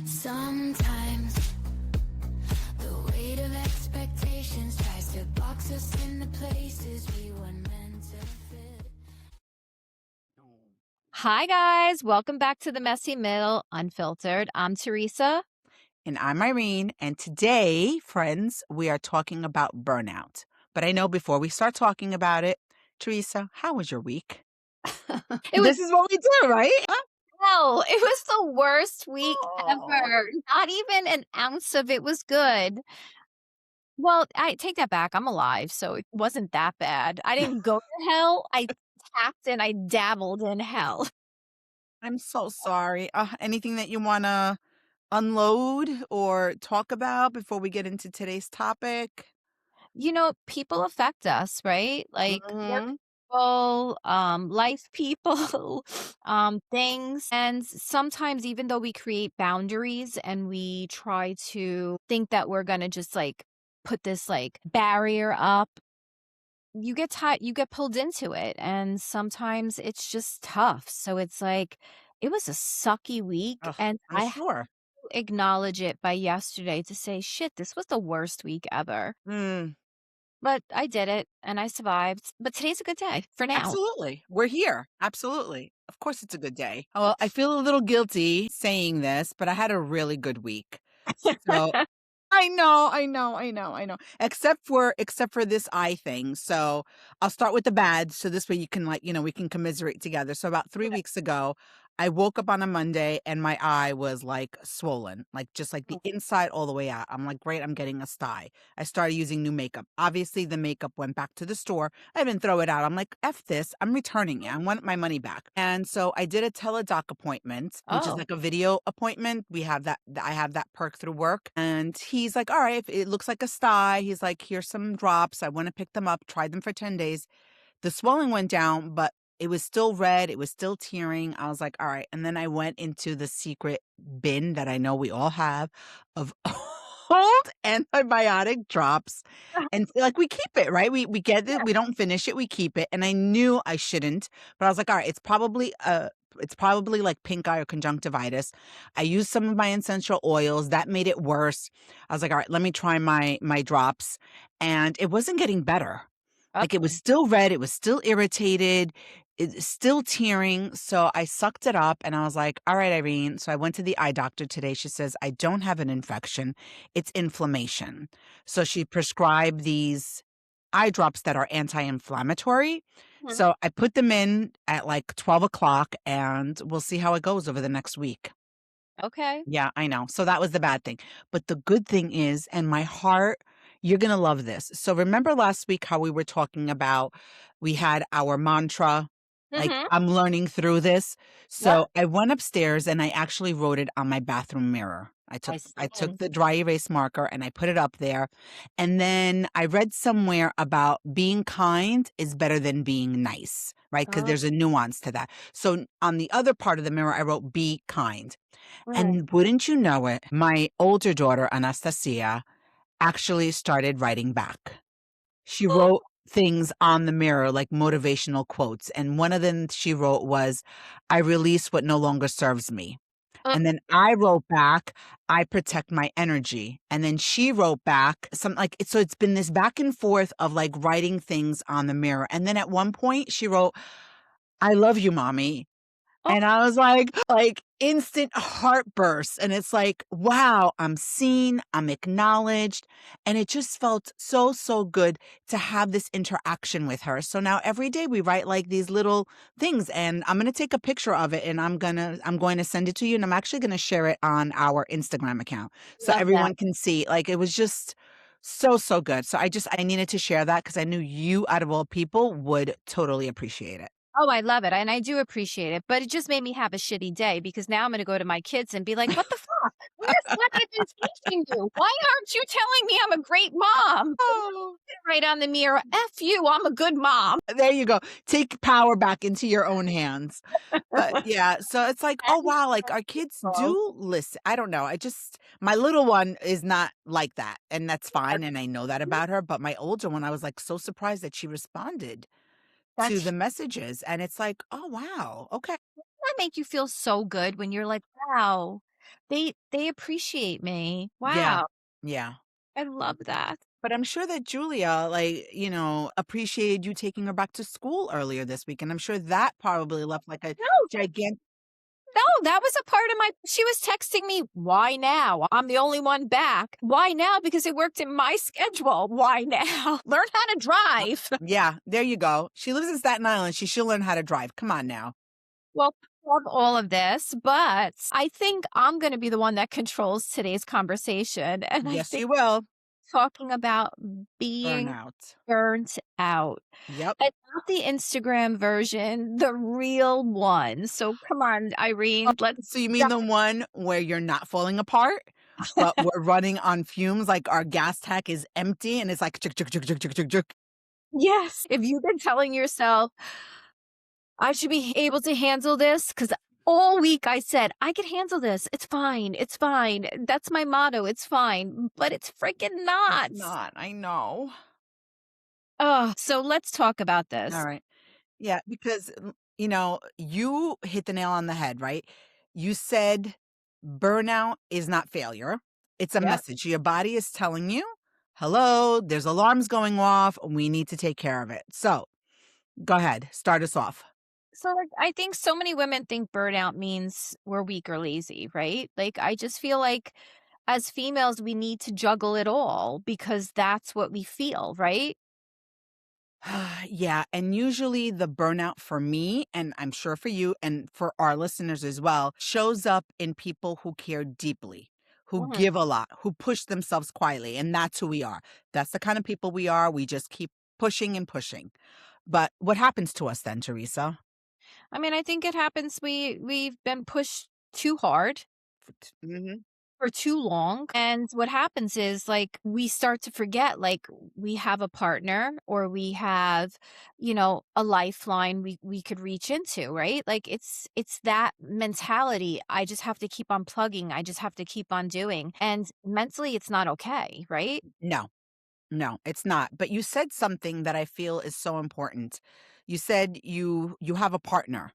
Sometimes the weight of expectations tries to box us in the places we weren't meant to fit. Hi, guys. Welcome back to the Messy Middle Unfiltered. I'm Teresa. And I'm Irene. And today, friends, we are talking about burnout. But I know before we start talking about it, Teresa, how was your week? It was This is what we do, right? hell. It was the worst week Oh. ever. Not even an ounce of it was good. Well, I take that back. I'm alive, so it wasn't that bad. I didn't go to hell. I tapped and I dabbled in hell. I'm so sorry. Anything that you want to unload or talk about before we get into today's topic? You know, people affect us, right? Like work Mhm. people, life people, things. And sometimes, even though we create boundaries and we try to think that we're going to just like put this like barrier up, you get tired, you get pulled into it. And sometimes it's just tough. So it's like, it was a sucky week. Ugh, And I'm I have sure. to acknowledge it by yesterday to say, shit, this was the worst week ever. Mm. But I did it and I survived. But today's a good day for now. Absolutely. We're here. Absolutely. Of course, it's a good day. Well, I feel a little guilty saying this, but I had a really good week. So I know. Except for this eye thing. So I'll start with the bad. So this way you can we can commiserate together. So about 3 weeks ago, I woke up on a Monday and my eye was like swollen, like just like the inside all the way out. I'm like, great, I'm getting a sty. I started using new makeup. Obviously, the makeup went back to the store. I didn't throw it out. I'm like, F this. I'm returning it. I want my money back. And so I did a teledoc appointment, which is Oh, like a video appointment. We have that. I have that perk through work. And he's like, all right, if it looks like a sty, he's like, here's some drops. I want to pick them up, try them for 10 days. The swelling went down, but it was still red. It was still tearing. I was like, all right. And then I went into the secret bin that I know we all have of old antibiotic drops. And like we keep it, right? We get it, we don't finish it, we keep it. And I knew I shouldn't, but I was like, all right, it's probably like pink eye or conjunctivitis. I used some of my essential oils. That made it worse. I was like, all right, let me try my drops. And it wasn't getting better. Like it was uh-oh. still red, it was still irritated, it's still tearing. So I sucked it up and I was like, all right, Irene. So I went to the eye doctor today. She says, I don't have an infection, it's inflammation. So she prescribed these eye drops that are anti-inflammatory. Mhm. So I put them in at like 12 o'clock and we'll see how it goes over the next week. Okay. Yeah, I know. So that was the bad thing. But the good thing is, and my heart, you're going to love this. So remember last week how we were talking about we had our mantra, like Mm-hmm. I'm learning through this. Yep. So I went upstairs and I actually wrote it on my bathroom mirror. I I took I took see. the dry erase marker and I put it up there. And then I read somewhere about being kind is better than being nice, right? Because Oh, there's a nuance to that. So on the other part of the mirror, I wrote be kind. mm. And wouldn't you know it, my older daughter, Anastasia, actually started writing back. She wrote things on the mirror, like motivational quotes. And one of them she wrote was, I release what no longer serves me. Uh, And then I wrote back, I protect my energy. And then she wrote back some so it's been this back and forth of like writing things on the mirror. And then at one point she wrote, I love you, mommy. oh, And I was like instant heartburst. And it's like, wow, I'm seen, I'm acknowledged. And it just felt so, so good to have this interaction with her. So now every day we write like these little things and I'm going to take a picture of it and I'm going to send it to you. And I'm actually going to share it on our Instagram account so love that. everyone can see. Like it was just so, so good. So I needed to share that because I knew you out of all people would totally appreciate it. Oh, I love it. And I do appreciate it. But it just made me have a shitty day because now I'm going to go to my kids and be like, what the fuck? Where's what I've been teaching you. Why aren't you telling me I'm a great mom? Oh. Right on the mirror. F you, I'm a good mom. There you go. Take power back into your own hands. But yeah, so it's like, That oh is wow, like our kids wrong. do listen. I don't know. I just my little one is not like that, and that's fine, and I know that about her. But my older one, I was like so surprised that she responded to the That's messages, and it's like, oh wow, okay, that make you feel so good when you're like, wow, they appreciate me. yeah, Wow. yeah. I love that. But I'm sure that Julia, like, appreciated you taking her back to school earlier this week, and I'm sure that probably left like a No, gigantic. no, that was a part of my she was texting me, "Why now? I'm the only one back." "Why now?" Because it worked in my schedule. "Why now?" Learn how to drive. Yeah, there you go. She lives in Staten Island. She should learn how to drive. Come on now. Well, I love all of this, but I think I'm gonna be the one that controls today's conversation, and I Yes, think you will. talking about being Burnout. burnt out. Yep. And not the Instagram version, the real one. So come on, Irene, let's So you mean the one where you're not falling apart, but we're running on fumes, like our gas tank is empty and it's like chuk, chuk, chuk, chuk, chuk, chuk, chuk. yes. If you've been telling yourself, I should be able to handle this, because all week I said, I can handle this. It's fine. It's fine. That's my motto. It's fine. But it's freaking It's not. not. I know. Oh, so let's talk about All this. right. Yeah, because you hit the nail on the head, right? You said burnout is not failure. It's a Yep. message. Your body is telling you, hello, there's alarms going off. We need to take care of it. So go ahead. Start us off. So, like, I think so many women think burnout means we're weak or lazy, right? Like, I just feel like as females, we need to juggle it all because that's what we feel, right? Yeah, and usually the burnout for me, and I'm sure for you and for our listeners as well, shows up in people who care deeply, who Mhm. give a lot, who push themselves quietly, and that's who we are. That's the kind of people we are. We just keep pushing and pushing. But what happens to us then, Teresa? I mean, I think it happens we've been pushed too hard Mm-hmm. for too long, and what happens is, like, we start to forget, like, we have a partner or we have, a lifeline we could reach into, right? Like, it's that mentality, I just have to keep on plugging, I just have to keep on doing, and mentally, it's not okay, right? No, no, it's not. But you said something that I feel is so important. You said you have a partner.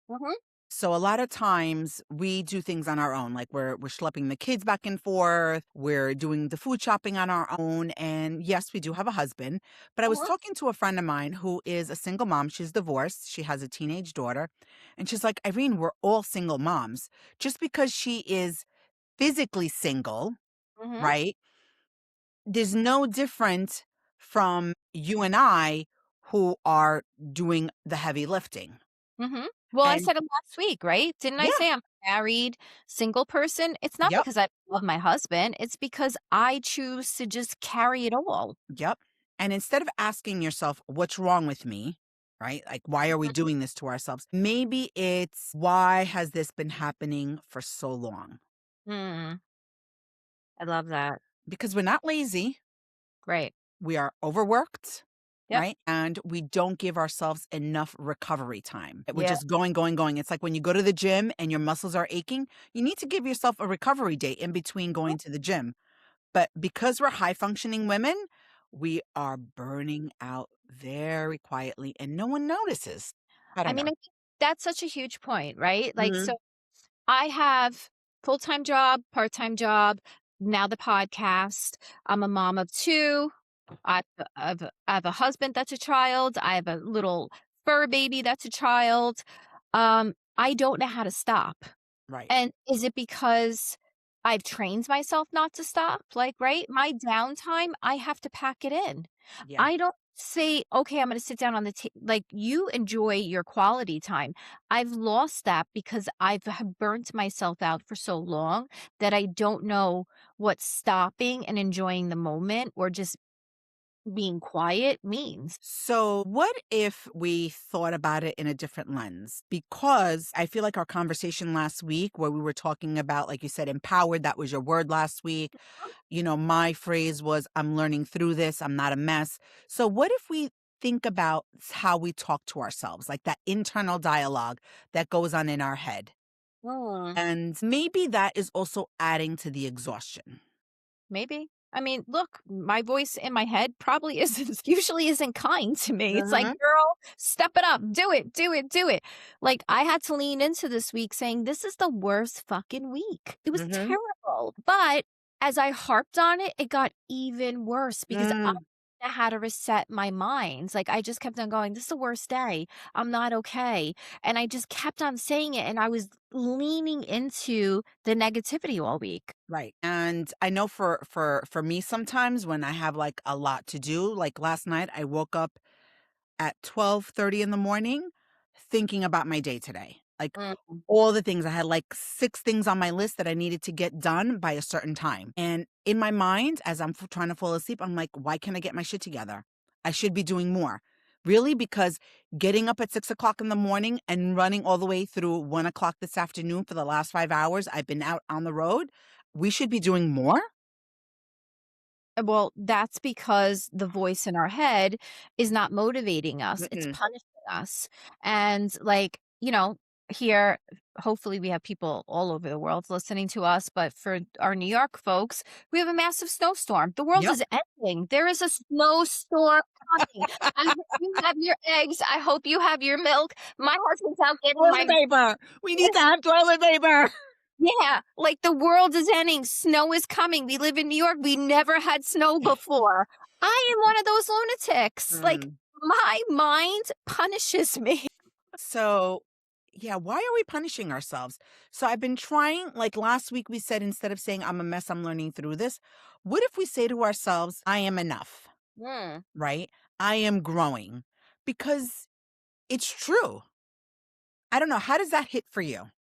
Mhm, So a lot of times we do things on our own, like we're schlepping the kids back and forth, we're doing the food shopping on our own, and yes, we do have a husband. But I was mhm, talking to a friend of mine who is a single mom. She's divorced. She has a teenage daughter, and she's like, "Irene, we're all single moms. Just because she is physically single, mhm, right? There's no different from you and I who are doing the heavy lifting." mhm. Well, I And said it last week, right? Didn't I yeah, say I'm a married, single person? It's not yep. because I love my husband, it's because I choose to just carry it all. Yep. And instead of asking yourself, what's wrong with me? Right? Like, why are we doing this to ourselves? Maybe it's why has this been happening for so long? Mm, I love that. Because we're not lazy. Great. We are overworked, Yep. right? And we don't give ourselves enough recovery time. We're Yeah. just going, going, going. It's like when you go to the gym and your muscles are aching, you need to give yourself a recovery day in between going to the gym. But because we're high functioning women, we are burning out very quietly and no one notices. I I don't mean, know. I think that's such a huge point, right? Like, Mhm. so I have full-time job, part-time job, now the podcast. I'm a mom of 2. I have a husband that's a child. I have a little fur baby that's a child. I don't know how to stop. Right. And is it because I've trained myself not to stop? Like, right? My downtime, I have to pack it in. Yeah. I don't say, okay, I'm going to sit down on the like you enjoy your quality time. I've lost that because have burnt myself out for so long that I don't know what's stopping and enjoying the moment or just being quiet means. So, what if we thought about it in a different lens? Because I feel like our conversation last week, where we were talking about, like you said, empowered, that was your word last week. My phrase was, I'm learning through this, I'm not a mess. So, what if we think about how we talk to ourselves, like that internal dialogue that goes on in our head? Mm. And maybe that is also adding to the exhaustion. Maybe. I mean, look, my voice in my head probably isn't usually isn't kind to me. It's like, Hmm. girl, step it up, do it, do it, do it. Like I had to lean into this week saying this is the worst fucking week. It was Hmm. terrible. But as I harped on it, it got even worse because I Mm, had to reset my mind. Like I just kept on going, this is the worst day. I'm not okay. And I just kept on saying it and I was leaning into the negativity all week. right. And I know for me sometimes when I have like a lot to do, like last night I woke up at 12:30 in the morning thinking about my day today. Like Mm. all the things. I had like 6 things on my list that I needed to get done by a certain time. And in my mind, as I'm trying to fall asleep, I'm like, why can't I get my shit together? I should be doing more. Really? Because getting up at 6 o'clock in the morning and running all the way through 1 o'clock this afternoon for the last 5 hours, I've been out on the road. We should be doing more. Well, that's because the voice in our head is not motivating us, it's Mm-mm. punishing us. And, like, here, hopefully, we have people all over the world listening to us, but for our New York folks, we have a massive snowstorm. The world Yep. is ending. There is a snowstorm coming. I hope you have your eggs. I hope you have your milk. My husband's out getting Toilet my paper. We need to have toilet paper. yeah, like the world is ending. Snow is coming. We live in New York. We never had snow before. I am one of those lunatics. Like Mm. my mind punishes me. So, yeah, why are we punishing ourselves? So, I've been trying, like last week, we said instead of saying, I'm a mess, I'm learning through this, what if we say to ourselves, I am enough, Mm. right? I am growing because it's true. I don't know. How does that hit for you?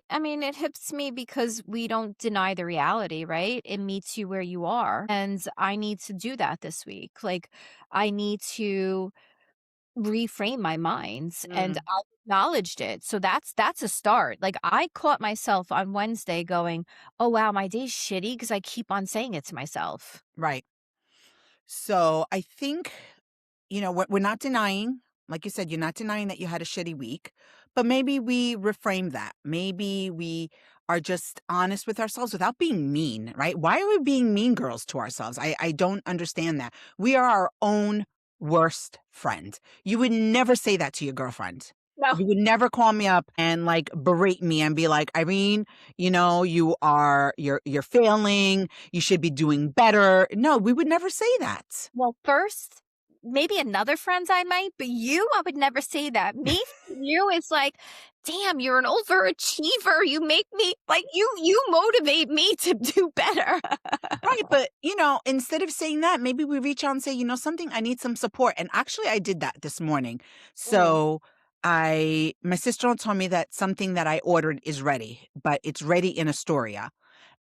I mean, it hits me because we don't deny the reality, right? It meets you where you are. And I need to do that this week. Like, I need to reframe my minds and Mm, I acknowledged it. So that's a start. Like I caught myself on Wednesday going, "Oh wow, my day's shitty" because I keep on saying it to myself. right. So, I think we're not denying, like you said, you're not denying that you had a shitty week, but maybe we reframe that. Maybe we are just honest with ourselves without being mean, right? Why are we being mean girls to ourselves? I don't understand that. We are our own worst friend. You would never say that to your girlfriend. No. You would never call me up and like berate me and be like, Irene, you're failing. You should be doing better. No, we would never say that. Well, first, maybe another friends I might, but you, I would never say that. Me, you, it's like, damn, you're an overachiever. You make me like you motivate me to do better. Right, but instead of saying that, maybe we reach out and say, something, I need some support. And actually I did that this morning. Mm. So my sister told me that something that I ordered is ready, but it's ready in Astoria.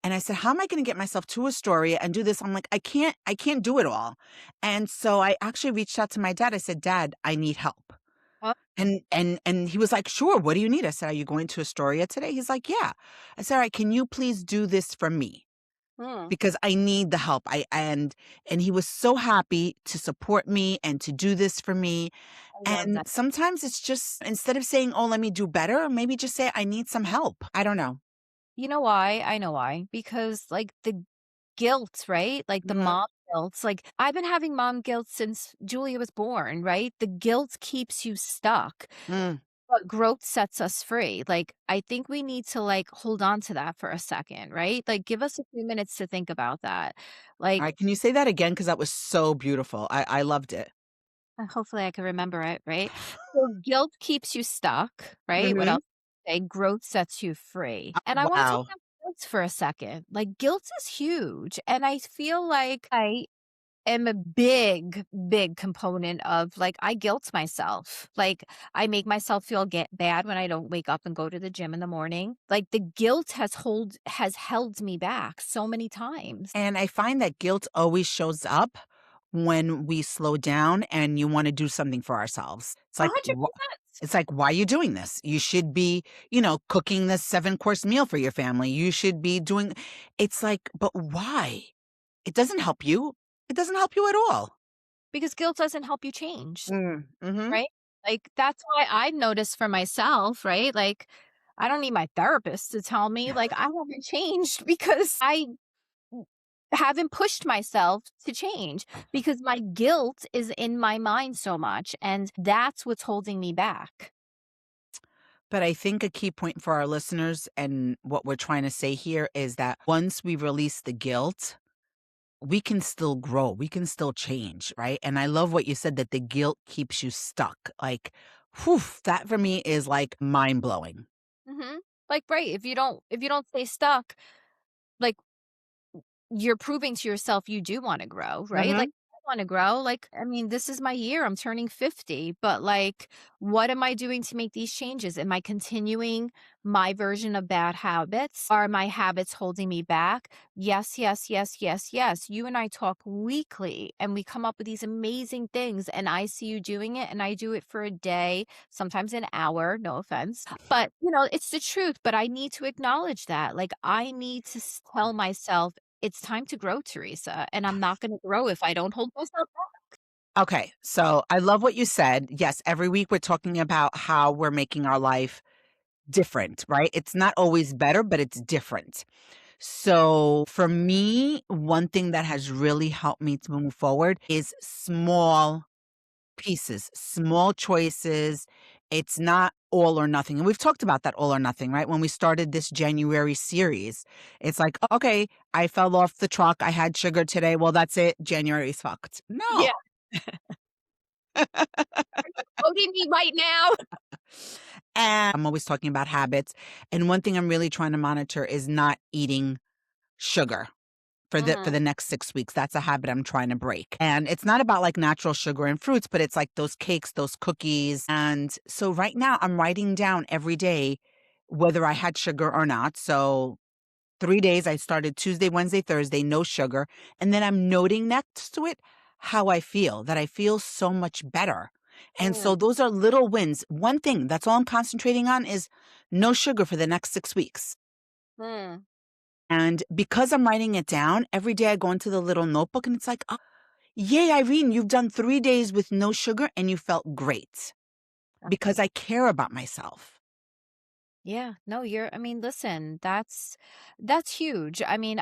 And I said, how am I going to get myself to Astoria and do this? I'm like, I can't do it all. And so I actually reached out to my dad. I said, Dad, I need help. Oh. And he was like, sure, what do you need? I said, are you going to Astoria today? He's like, yeah. I said, all right, can you please do this for me? Mm. Because I need the help. And he was so happy to support me and to do this for me. I love And that. sometimes it's just instead of saying, "Oh, let me do better," maybe just say, "I need some help." I don't know. You know why? I know why. Because like the guilt, right? Like the Mhm. mom guilt. Like I've been having mom guilt since Julia was born, right? The guilt keeps you stuck. Mm. But growth sets us free. Like, I think we need to, like, hold on to that for a second, right? Like, give us a few minutes to think about that. All Like, right, can you say that again? Because that was so beautiful. I loved it. hopefully I can remember it, right? So guilt keeps you stuck, right? What Mhm. else? Say growth sets you free. And I want to talk Wow. about guilt for a second. Like, guilt is huge. And I feel like I am a big, big component of like I guilt myself. Like I make myself feel get bad when I don't wake up and go to the gym in the morning. Like the guilt has held me back so many times. And I find that guilt always shows up when we slow down and you wanna do something for ourselves. It's 100%. like, "Why are you doing this? You should be, you know, cooking this 7-course meal for your family. You should be doing." It's like, "But why? It doesn't help you. It doesn't help you at all." Because guilt doesn't help you change, Mhm. right? Like, that's why I've noticed for myself, right? Like, I don't need my therapist to tell me, like, I haven't changed because I haven't pushed myself to change because my guilt is in my mind so much, and that's what's holding me back. But I think a key point for our listeners and what we're trying to say here is that once we release the guilt, we can still grow. We can still change, right? And I love what you said that the guilt keeps you stuck. Like, whew, that for me is like mind blowing. Mhm. Like, right, if you don't stay stuck, like, you're proving to yourself you do wanna grow, right? Like, Hmm. I wanna grow, like, I mean, this is my year, I'm turning 50, but, like, what am I doing to make these changes? Am I continuing my version of bad habits? Are my habits holding me back? Yes, yes, yes, yes, yes. You and I talk weekly, and we come up with these amazing things, and I see you doing it, and I do it for a day, sometimes an hour, no offense. But, it's the truth, but I need to acknowledge that. Like, I need to tell myself it's time to grow, Teresa, and I'm not gonna grow if I don't hold myself back. Okay. So I love what you said. Yes, every week we're talking about how we're making our life different, right? It's not always better, but it's different. So for me, one thing that has really helped me to move forward is small pieces, small choices. It's not all or nothing. And we've talked about that all or nothing, right? When we started this January series, it's like, okay, I fell off the truck. I had sugar today. Well, that's it. January's fucked. No. Yeah, quoting me right now. And I'm always talking about habits. And one thing I'm really trying to monitor is not eating sugar for Mhm. the next 6 weeks. That's a habit I'm trying to break. And it's not about like natural sugar and fruits, but it's like those cakes, those cookies. And so right now I'm writing down every day whether I had sugar or not. So 3 days I started Tuesday, Wednesday, Thursday, no sugar. And then I'm noting next to it how I feel, that I feel so much better. And Mm, so those are little wins. One thing, that's all I'm concentrating on is no sugar for the next 6 weeks. mm. And because I'm writing it down, every day I go into the little notebook and it's like, "Oh, yay, Irene, you've done 3 days with no sugar and you felt great because I care about myself." Yeah, no, I mean, listen, that's huge. I mean,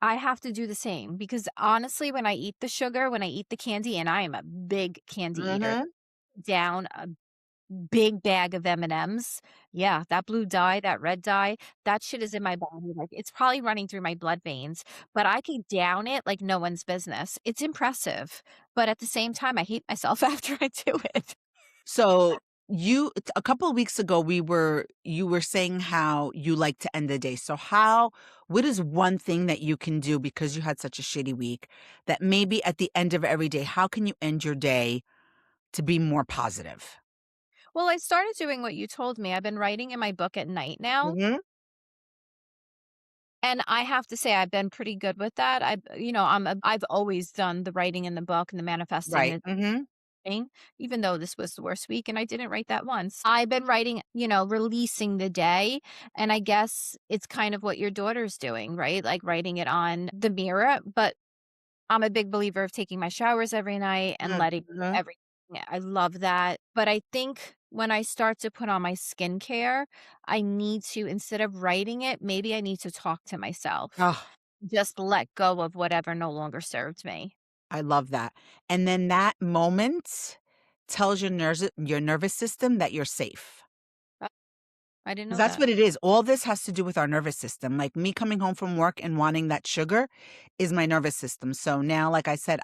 I have to do the same because honestly, when I eat the sugar, when I eat the candy, and I am a big candy eater, Mhm. down a big bag of M&Ms. Yeah, that blue dye, that red dye, that shit is in my body, like, it's probably running through my blood veins, but I could down it like no one's business. It's impressive, but at the same time, I hate myself after I do it. So a couple of weeks ago you were saying how you like to end the day. So what is one thing that you can do because you had such a shitty week that maybe at the end of every day, how can you end your day to be more positive? Well, I started doing what you told me. I've been writing in my book at night now, Mhm. and I have to say I've been pretty good with that. I've always done the writing in the book and the manifesting Right. the Mhm. thing, even though this was the worst week and I didn't write that once. I've been writing, releasing the day, and I guess it's kind of what your daughter's doing, right? Like writing it on the mirror, but I'm a big believer of taking my showers every night and letting Mhm. everything. I love that. But I think when I start to put on my skincare, I need to, instead of writing it, maybe I need to talk to myself. Oh, Just let go of whatever no longer served me. I love that. And then that moment tells your nervous system that you're safe. Oh, I didn't 'Cause know that's that. what it is. All this has to do with our nervous system. Like me coming home from work and wanting that sugar is my nervous system. So now, like I said,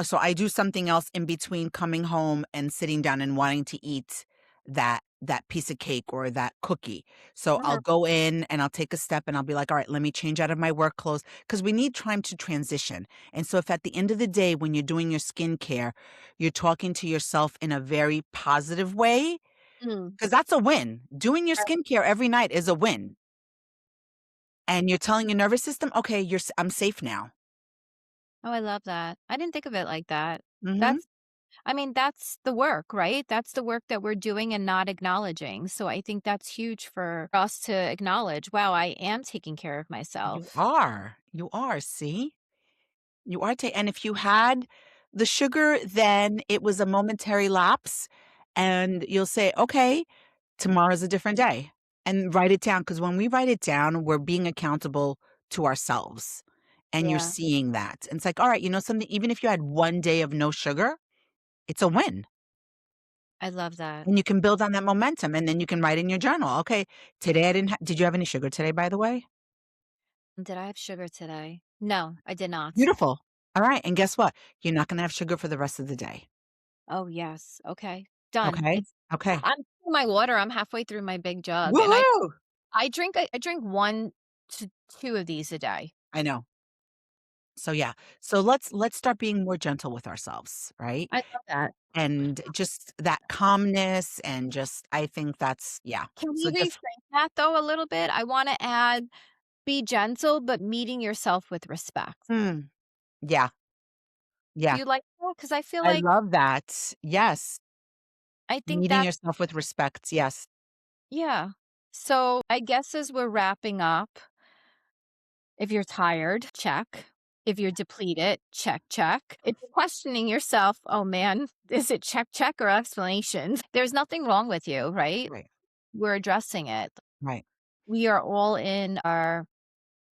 so I do something else in between coming home and sitting down and wanting to eat that piece of cake or that cookie. So I'll Mhm. go in and I'll take a step and I'll be like, all right, let me change out of my work clothes because we need time to transition. And so if at the end of the day, when you're doing your skincare, you're talking to yourself in a very positive way, Mm. 'cause that's a win. Doing your skincare every night is a win, and you're telling your nervous system, "Okay, I'm safe now." Oh, I love that. I didn't think of it like that. Mhm. That's I mean, that's the work, right? That's the work that we're doing and not acknowledging. So I think that's huge for us to acknowledge, wow, I am taking care of You myself. are. You are, see? You are ta and if you had the sugar, then it was a momentary lapse, and you'll say, "Okay, tomorrow's a different day," and write it down. Because when we write it down, we're being accountable to ourselves, and you're Yeah, seeing that, and it's like, "Alright, you know something? Even if you had 1 day of no sugar, it's a win." I love that. And you can build on that momentum, and then you can write in your journal, "Okay, today I didn't ha" did you have any sugar today, by the way? Did I have sugar today? No, I did not. Beautiful. Alright, and guess what? You're not gonna have sugar for the rest of the day. Oh, yes. Okay. Done. Okay? It's Okay. I'm through my water. I'm halfway through my big jug, and Woohoo! I drink 1 to 2 of these a day. I know. So, yeah. So let's start being more gentle with ourselves, right? I love that. And just that calmness and just I think that's yeah. Can we So just reframe that though a little bit? I wanna add, be gentle, but meeting yourself with respect. mm, yeah, Do yeah. you like that? Because I feel I like love that. Yes. I think Meeting that yourself with respect. Yes. yeah. So, I guess as we're wrapping up, if you're tired, check. If you're depleted, check, check. If you're questioning yourself, "Oh, man, is it check, check, or explanations?" There's nothing wrong with you, right? Right. We're addressing it. Right. We are all in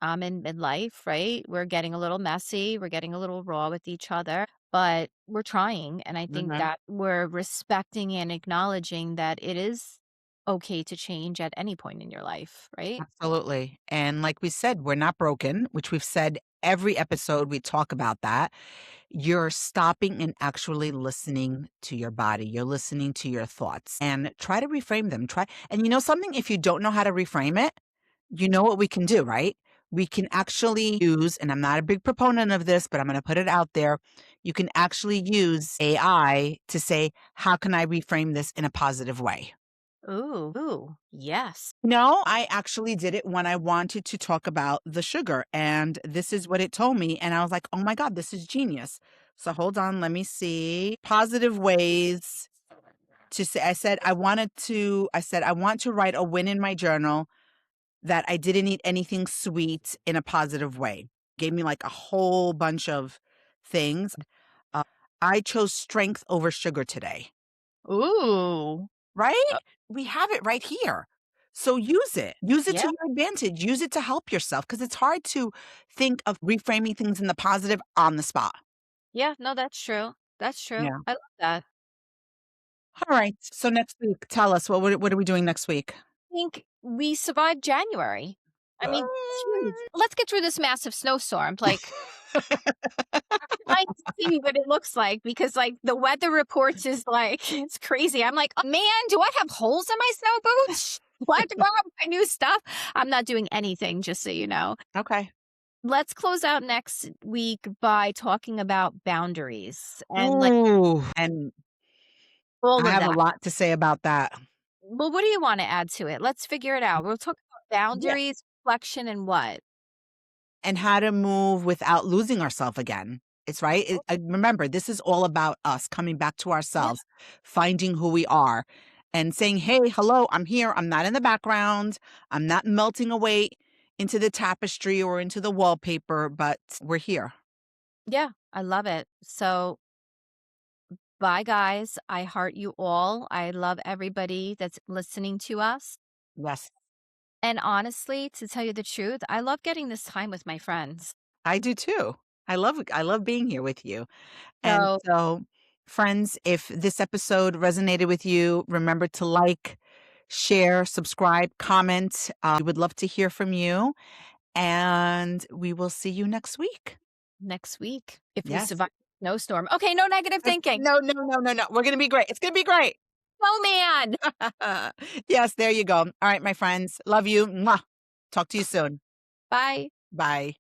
midlife, right? We're getting a little messy, we're getting a little raw with each other, but we're trying. And I think Mhm. that we're respecting and acknowledging that it is okay to change at any point in your life, right? Absolutely. And like we said, we're not broken, which we've said every episode we talk about that. You're stopping and actually listening to your body. You're listening to your thoughts and try to reframe them. Try and you know something? If you don't know how to reframe it, you know what we can do, right? We can actually use, and I'm not a big proponent of this, but I'm going to put it out there. You can actually use AI to say, how can I reframe this in a positive way? Ooh, yes. No, I actually did it when I wanted to talk about the sugar, and this is what it told me, and I was like, "Oh my god, this is genius." So hold on, let me see. Positive ways to say I said, "I want to write a win in my journal that I didn't eat anything sweet in a positive way." Gave me, like, a whole bunch of things. Uh, I chose strength over sugar today. Ooh. Right? Uh, We have it right here. So use it. Use it to yeah. your advantage. Use it to help yourself because it's hard to think of reframing things in the positive on the spot. Yeah. No, that's true. That's true. Yeah. I love that. All right. So next week, tell us what are we doing next week? I think we survived January. I mean, shoot, let's get through this massive snowstorm. Like, trying to see what it looks like because, like, the weather reports is like it's crazy. I'm like, "Oh, man, do I have holes in my snow boots? Do I have to go out and buy new stuff?" I'm not doing anything, just so you know. Okay. Let's close out next week by talking about boundaries and, like, Ooh. And all I of have a that. lot to say about that. Well, what do you wanna add to it? Let's figure it out. We'll talk about Yeah. boundaries, reflection, and what? And how to move without losing ourselves again. It's right. Remember, this is all about us coming back to Yeah, ourselves, finding who we are, and saying, "Hey, hello, I'm here. I'm not in the background. I'm not melting away into the tapestry or into the wallpaper, but we're here." yeah, I love it. So bye, guys. I heart you all. I love everybody that's listening to us. Yes, And honestly, to tell you the truth, I love getting this time with my friends. I do too. I love being here with you. And So, so, friends, if this episode resonated with you, remember to like, share, subscribe, comment. We would love to hear from you. And we will see you next week. next week, if we Yes. survive the snowstorm. Okay, no negative thinking. No, no, no, no, no. We're gonna be great. It's gonna be great. Oh, man. Yes, there you go. All right, my friends. Love you. Mwah. Talk to you soon. Bye. Bye.